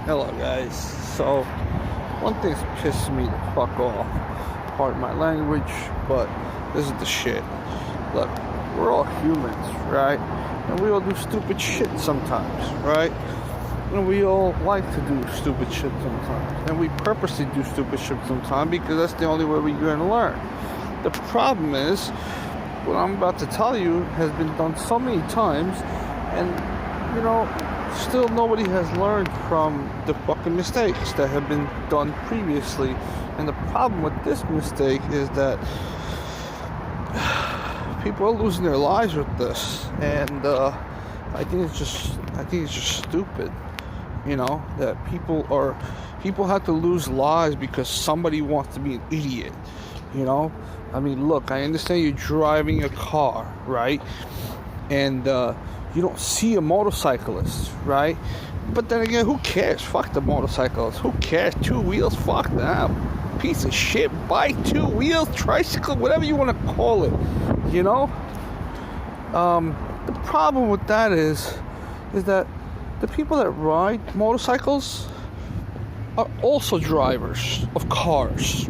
Hello, guys. So, one thing's pissing me the fuck off. Pardon my language, but this is the shit. Look, we're all humans, right? And we all do stupid shit sometimes, right? And we all like to do stupid shit sometimes. And we purposely do stupid shit sometimes because that's the only way we're going to learn. The problem is, what I'm about to tell you has been done so many times, and, still nobody has learned from the fucking mistakes that have been done previously. And the problem with this mistake is that people are losing their lives with this, and I think it's just stupid. That people have to lose lives because somebody wants to be an idiot. I mean, look, I understand you're driving a car, right? And you don't see a motorcyclist, right? But then again, who cares? Fuck the motorcyclist. Who cares? Two wheels? Fuck them. Piece of shit. Bike, two wheels, tricycle, whatever you want to call it. The problem with that is that the people that ride motorcycles are also drivers of cars.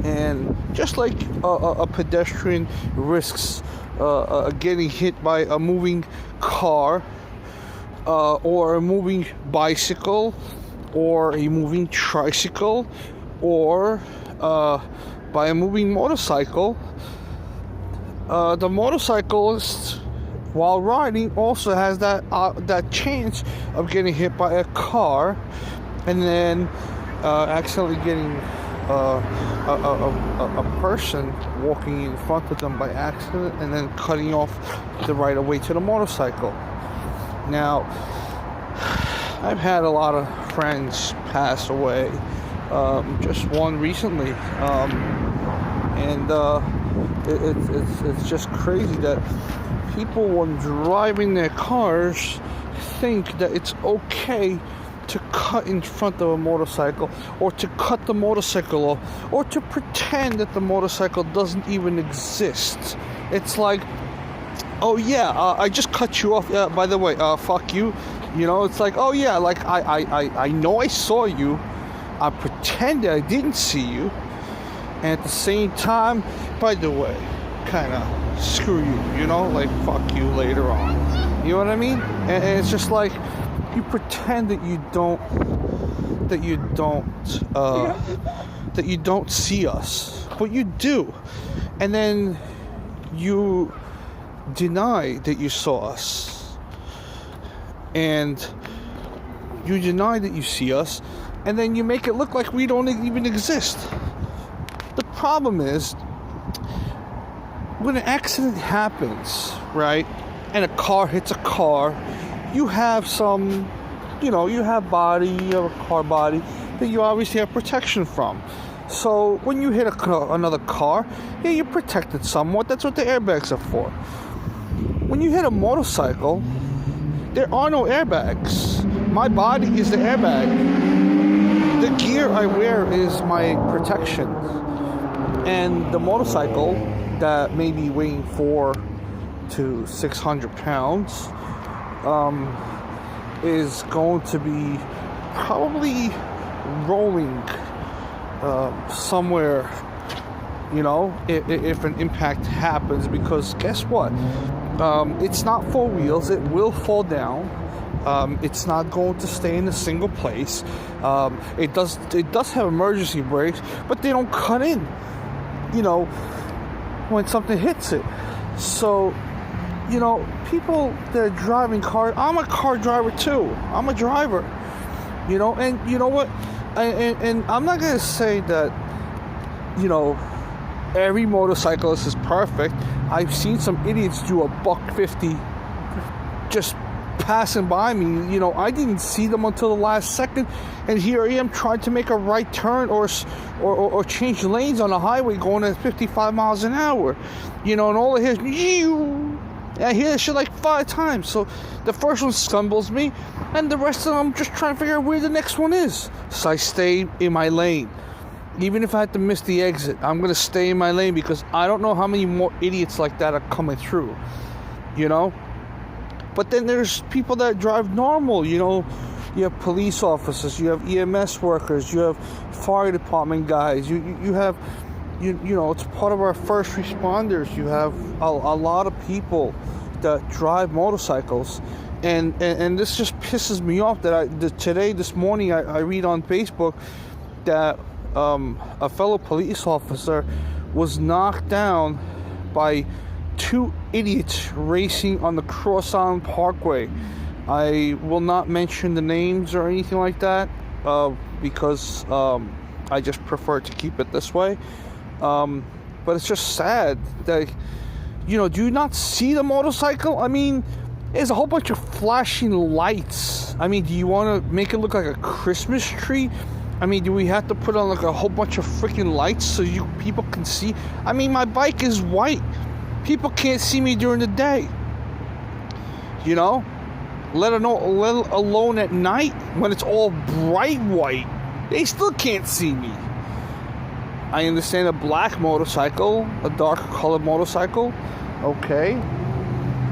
And just like a pedestrian risks getting hit by a moving car or a moving bicycle or a moving tricycle or by a moving motorcycle, the motorcyclist, while riding, also has that chance of getting hit by a car and then accidentally getting a person walking in front of them by accident and then cutting off the right of way to the motorcycle. Now, I've had a lot of friends pass away, just one recently, and it's just crazy that people, when driving their cars, think that it's okay to cut in front of a motorcycle, or to cut the motorcycle off, or to pretend that the motorcycle doesn't even exist. It's like, oh yeah, I just cut you off. By the way, fuck you. It's like, oh yeah, like I know I saw you. I pretend that I didn't see you, and at the same time, by the way, kind of screw you. Like fuck you later on. You know what I mean? And it's just like, you pretend that you don't see us, but you do, and then you deny that you saw us, and you deny that you see us, and then you make it look like we don't even exist. The problem is, when an accident happens, right, and a car hits a car, you have some, you have body, you have a car body that you obviously have protection from. So when you hit another car, yeah, you're protected somewhat. That's what the airbags are for. When you hit a motorcycle, there are no airbags. My body is the airbag. The gear I wear is my protection. And the motorcycle that may be weighing 400 to 600 pounds is going to be probably rolling somewhere, if an impact happens, because guess what? It's not four wheels. It will fall down. It's not going to stay in a single place. It does have emergency brakes, but they don't cut in, when something hits it. So, people that are driving cars, I'm a car driver too. I'm a driver, and you know what? And I'm not going to say that, every motorcyclist is perfect. I've seen some idiots do a $150 just passing by me. I didn't see them until the last second, and here I am trying to make a right turn or change lanes on a highway going at 55 miles an hour, and all I hear is, I hear this shit like 5 times. So the first one stumbles me, and the rest of them, I'm just trying to figure out where the next one is. So I stay in my lane. Even if I have to miss the exit, I'm going to stay in my lane, because I don't know how many more idiots like that are coming through, But then there's people that drive normal, You have police officers, you have EMS workers, you have fire department guys, you have, you know, it's part of our first responders. You have a lot of people that drive motorcycles. And this just pisses me off that this morning, I read on Facebook that a fellow police officer was knocked down by two idiots racing on the Cross Island Parkway. I will not mention the names or anything like that because I just prefer to keep it this way. But it's just sad that, you know, do you not see the motorcycle? I mean, there's a whole bunch of flashing lights. I mean, do you want to make it look like a Christmas tree? I mean, do we have to put on like a whole bunch of freaking lights so people can see? I mean, my bike is white. People can't see me during the day. You know? Let alone at night when it's all bright white. They still can't see me. I understand a black motorcycle, a darker colored motorcycle. Okay.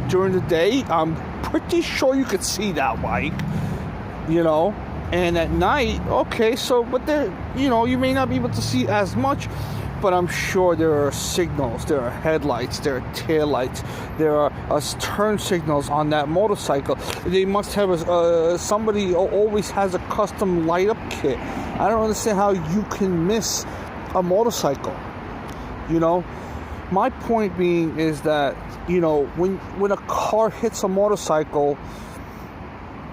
During the day, I'm pretty sure you could see that bike, you know, and at night, okay, so, but there, you know, you may not be able to see as much, but I'm sure there are signals, there are headlights, there are taillights, there are turn signals on that motorcycle. They must have somebody always has a custom light up kit. I don't understand how you can miss a motorcycle, you know. My point being is that, you know, when a car hits a motorcycle,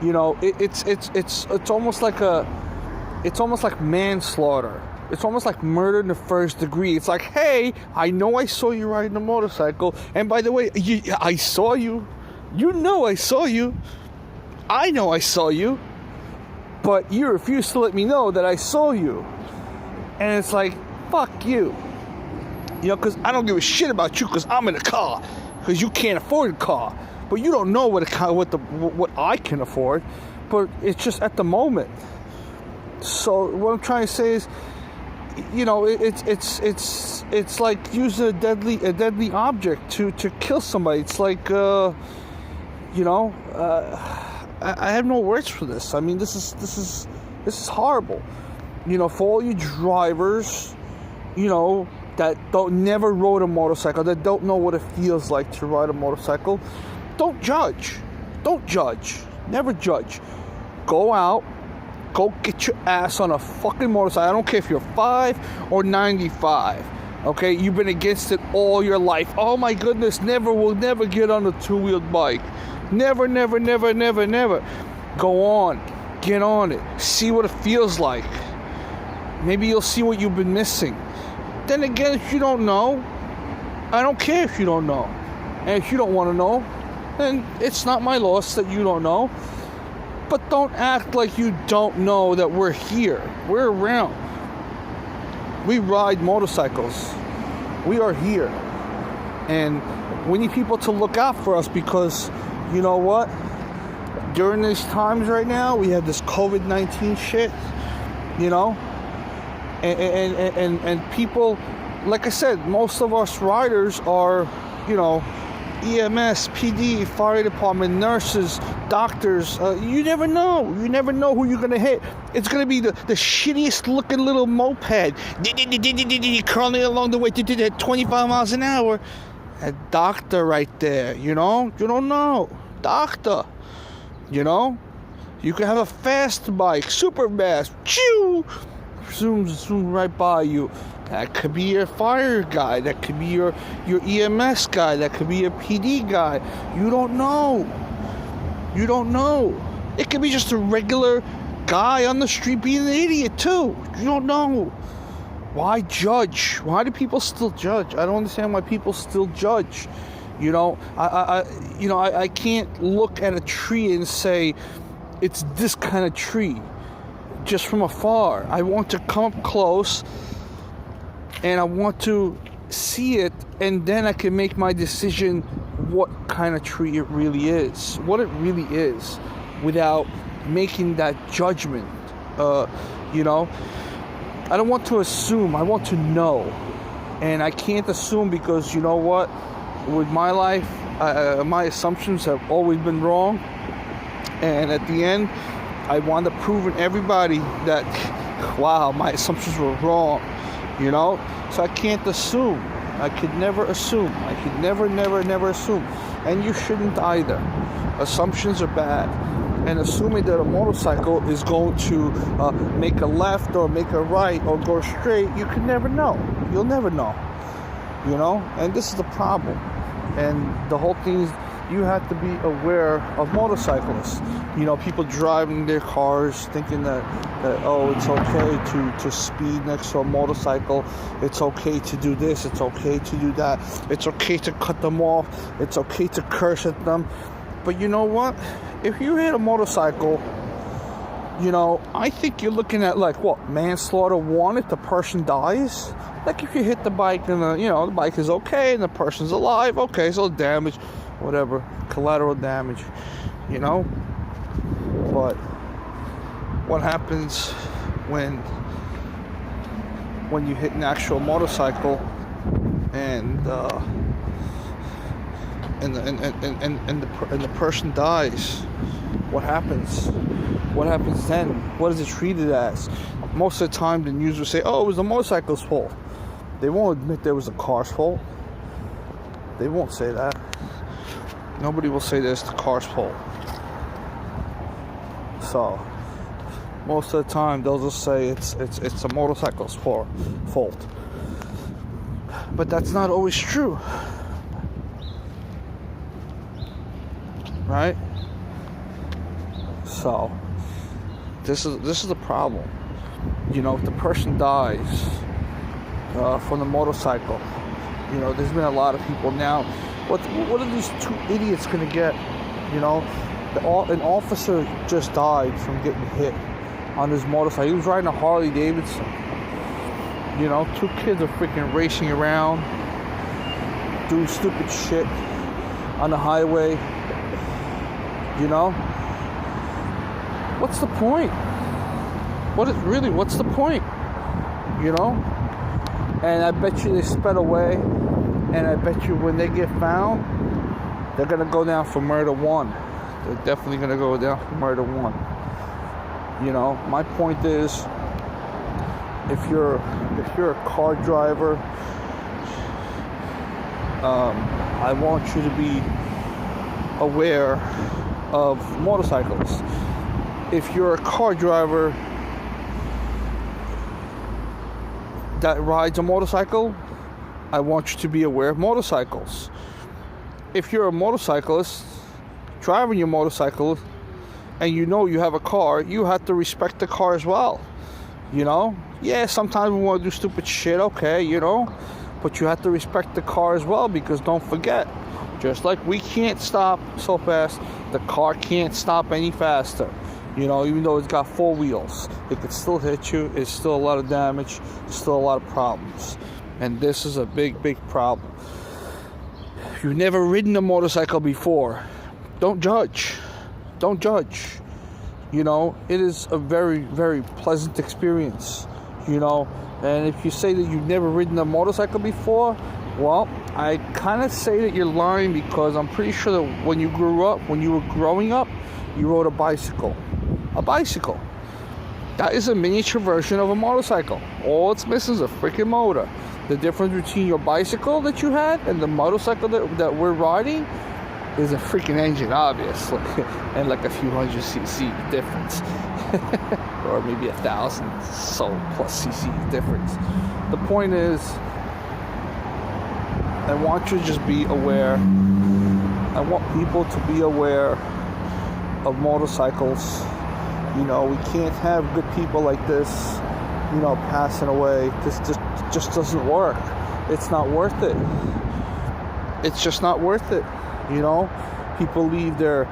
you know, it's almost like manslaughter. It's almost like murder in the first degree. It's like, hey, I know I saw you riding a motorcycle, and by the way, I saw you. You know I saw you. I know I saw you, but you refuse to let me know that I saw you. And it's like, fuck you. You know, because I don't give a shit about you because I'm in a car. Because you can't afford a car. But you don't know what I can afford. But it's just at the moment. So what I'm trying to say is, you know, it's like using a deadly object to kill somebody. It's like, you know, I have no words for this. I mean, this is horrible. You know, for all you drivers, you know, that never rode a motorcycle, that don't know what it feels like to ride a motorcycle, don't judge. Don't judge. Never judge. Go out. Go get your ass on a fucking motorcycle. I don't care if you're 5 or 95. Okay? You've been against it all your life. Oh my goodness, will never get on a two-wheeled bike. Never. Go on. Get on it. See what it feels like. Maybe you'll see what you've been missing. Then again, if you don't know, I don't care if you don't know. And if you don't want to know, then it's not my loss that you don't know. But don't act like you don't know that we're here. We're around. We ride motorcycles. We are here. And we need people to look out for us because, you know what? During these times right now, we have this COVID-19 shit, you know? And people, like I said, most of us riders are, you know, EMS, PD, fire department, nurses, doctors. You never know. You never know who you're going to hit. It's going to be the shittiest looking little moped crawling along the way at 25 miles an hour. A doctor right there, you know? You don't know. Doctor. You know? You can have a fast bike, super fast. Choo! Zoom right by you. That could be your fire guy. That could be your EMS guy. That could be your PD guy. You don't know. You don't know. It could be just a regular guy on the street being an idiot too. You don't know. Why judge? Why do people still judge? I don't understand why people still judge. You know, I can't look at a tree and say it's this kind of tree just from afar. I want to come up close and I want to see it, and then I can make my decision what kind of tree it really is, what it really is, without making that judgment. You know, I don't want to assume. I want to know, and I can't assume because you know what? With my life, my assumptions have always been wrong, and at the end, I wound up proving everybody that, wow, my assumptions were wrong, you know? So I can't assume. I could never assume. I could never assume. And you shouldn't either. Assumptions are bad. And assuming that a motorcycle is going to make a left or make a right or go straight, you can never know. You'll never know. You know? And this is the problem. And the whole thing is, you have to be aware of motorcyclists. You know, people driving their cars thinking that oh, it's okay to speed next to a motorcycle. It's okay to do this. It's okay to do that. It's okay to cut them off. It's okay to curse at them. But you know what? If you hit a motorcycle, you know, I think you're looking at like what, manslaughter 1 if the person dies. Like if you hit the bike and the bike is okay and the person's alive, okay, so damage, whatever, collateral damage, you know. But what happens when you hit an actual motorcycle and the person dies? What happens? What happens then? What is it treated as? Most of the time, the news will say, "Oh, it was the motorcycle's fault." They won't admit there was the car's fault. They won't say that. Nobody will say that it's the car's fault. So, most of the time, they'll just say it's the motorcycle's fault. But that's not always true, right? So, this is the problem. You know, if the person dies from the motorcycle, you know, there's been a lot of people now. What are these two idiots gonna get? You know, an officer just died from getting hit on his motorcycle. He was riding a Harley Davidson. You know, 2 kids are freaking racing around, doing stupid shit on the highway. You know, what's the point? What's the point? You know? And I bet you they sped away, and I bet you when they get found, they're gonna go down for murder 1. They're definitely gonna go down for murder 1. You know, my point is, if you're a car driver, I want you to be aware of motorcycles. If you're a car driver that rides a motorcycle, I want you to be aware of motorcycles. If you're a motorcyclist driving your motorcycle and you know you have a car, you have to respect the car as well. You know? Yeah, sometimes we want to do stupid shit, okay, you know? But you have to respect the car as well, because don't forget, just like we can't stop so fast, the car can't stop any faster. You know, even though it's got 4 wheels, it could still hit you. It's still a lot of damage. Still a lot of problems. And this is a big, big problem. If you've never ridden a motorcycle before, don't judge. Don't judge. You know, it is a very, very pleasant experience. You know, and if you say that you've never ridden a motorcycle before, well, I kind of say that you're lying, because I'm pretty sure that when you were growing up, you rode a bicycle. A bicycle. That is a miniature version of a motorcycle. All it's missing is a freaking motor. The difference between your bicycle that you had and the motorcycle that we're riding is a freaking engine, obviously, and like a few hundred cc difference, or maybe 1,000 plus cc difference. The point is, I want you to just be aware. I want people to be aware of motorcycles. You know, we can't have good people like this, you know, passing away. This just doesn't work. It's not worth it. It's just not worth it. You know, people leave their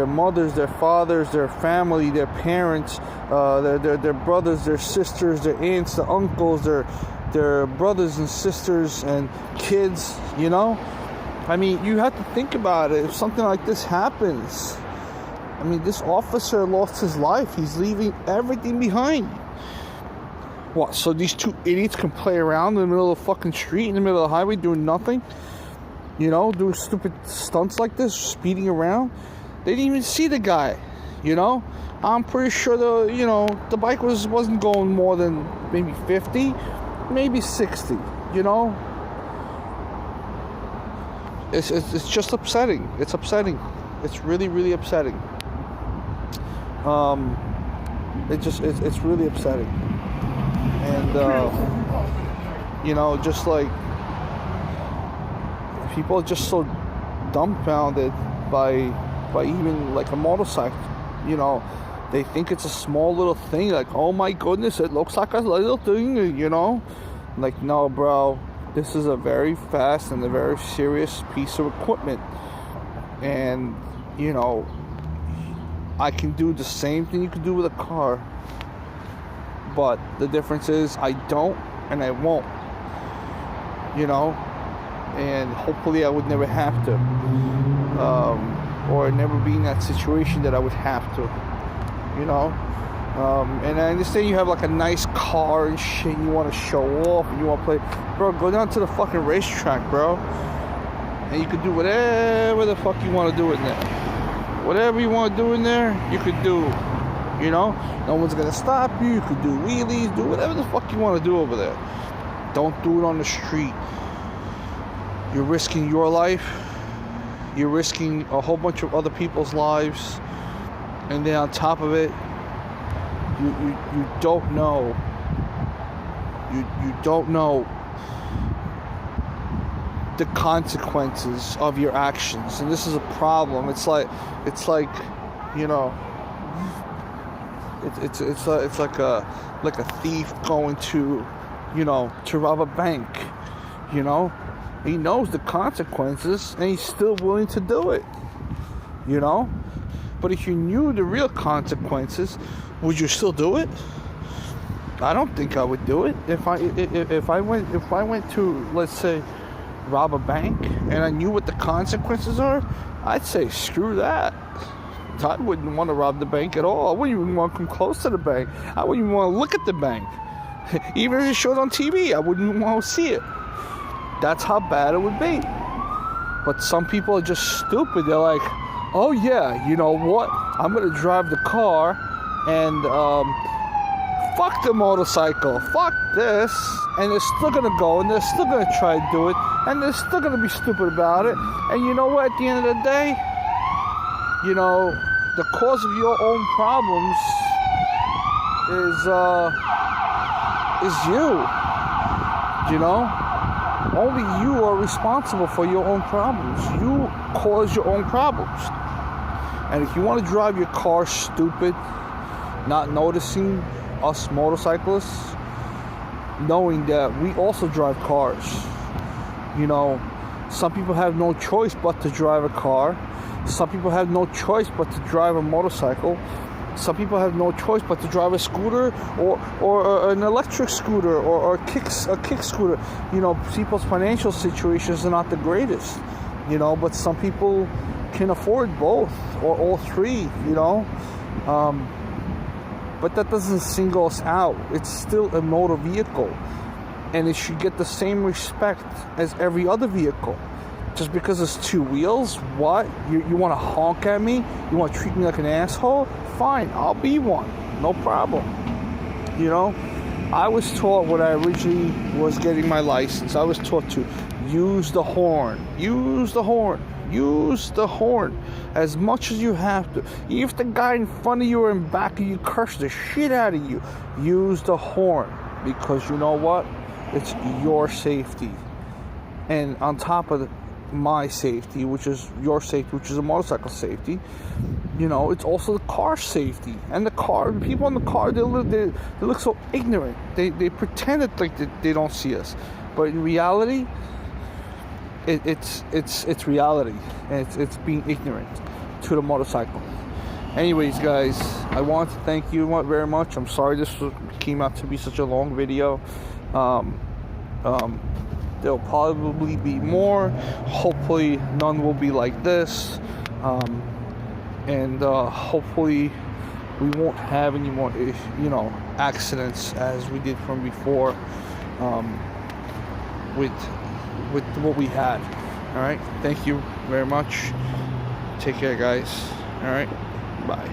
mothers, their fathers, their family, their parents, their brothers, their sisters, their aunts, their uncles, their brothers and sisters and kids. You know, I mean, you have to think about it. If something like this happens, I mean, this officer lost his life. He's leaving everything behind. What, so these 2 idiots can play around in the middle of the fucking street, in the middle of the highway, doing nothing? You know, doing stupid stunts like this, speeding around? They didn't even see the guy. You know, I'm pretty sure the bike wasn't going more than maybe 50, maybe 60. You know, it's just upsetting. It's upsetting. It's really, really upsetting. It's really upsetting. And just like people are just so dumbfounded by even like a motorcycle. You know, they think it's a small little thing. Like, oh my goodness, it looks like a little thing. You know, like, no, bro, this is a very fast and a very serious piece of equipment. And you know, I can do the same thing you can do with a car, but the difference is I don't and I won't. You know, and hopefully I would never have to. Or never be in that situation that I would have to, you know. And I understand you have like a nice car and shit, and you want to show off, and you want to play. Bro, go down to the fucking racetrack, bro, and you can do whatever the fuck you want to do in there. Whatever you want to do in there, you could do. You know, no one's gonna stop you. You could do wheelies, do whatever the fuck you want to do over there. Don't do it on the street. You're risking your life. You're risking a whole bunch of other people's lives, and then on top of it, you don't know. You don't know the consequences of your actions, and this is a problem. It's like you know, it's like a thief going to, you know, to rob a bank. You know. He knows the consequences, and he's still willing to do it, you know? But if you knew the real consequences, would you still do it? I don't think I would do it. If I went to, let's say, rob a bank, and I knew what the consequences are, I'd say screw that. I wouldn't want to rob the bank at all. I wouldn't even want to come close to the bank. I wouldn't even want to look at the bank. Even if it showed on TV, I wouldn't want to see it. That's how bad it would be. But some people are just stupid. They're like, oh yeah, you know what? I'm going to drive the car and fuck the motorcycle. Fuck this. And they're still going to go and they're still going to try to do it. And they're still going to be stupid about it. And you know what? At the end of the day, you know, the cause of your own problems is you. You know? Only you are responsible for your own problems. You cause your own problems. And if you want to drive your car stupid, not noticing us motorcyclists, knowing that we also drive cars. You know, some people have no choice but to drive a car. Some people have no choice but to drive a motorcycle. Some people have no choice but to drive a scooter or an electric scooter or a kick scooter. You know, people's financial situations are not the greatest, you know, but some people can afford both or all three, you know. But that doesn't single us out. It's still a motor vehicle, and it should get the same respect as every other vehicle. Just because it's two wheels, what? You want to honk at me? You want to treat me like an asshole? Fine, I'll be one. No problem. You know, I was taught when I originally was getting my license, I was taught to use the horn. Use the horn. Use the horn as much as you have to. Even if the guy in front of you or in back of you curses the shit out of you, use the horn. Because you know what? It's your safety. And on top of my safety, which is your safety, which is a motorcycle safety, you know, it's also the car safety. And the people in the car, they look so ignorant. They pretend it like they don't see us, but in reality, it's reality, and it's being ignorant to the motorcycle. Anyways, guys, I want to thank you very much. I'm sorry this came out to be such a long video. There'll probably be more. Hopefully none will be like this. And hopefully we won't have any more, you know, accidents as we did from before, with what we had. All right. Thank you very much. Take care, guys. All right. Bye.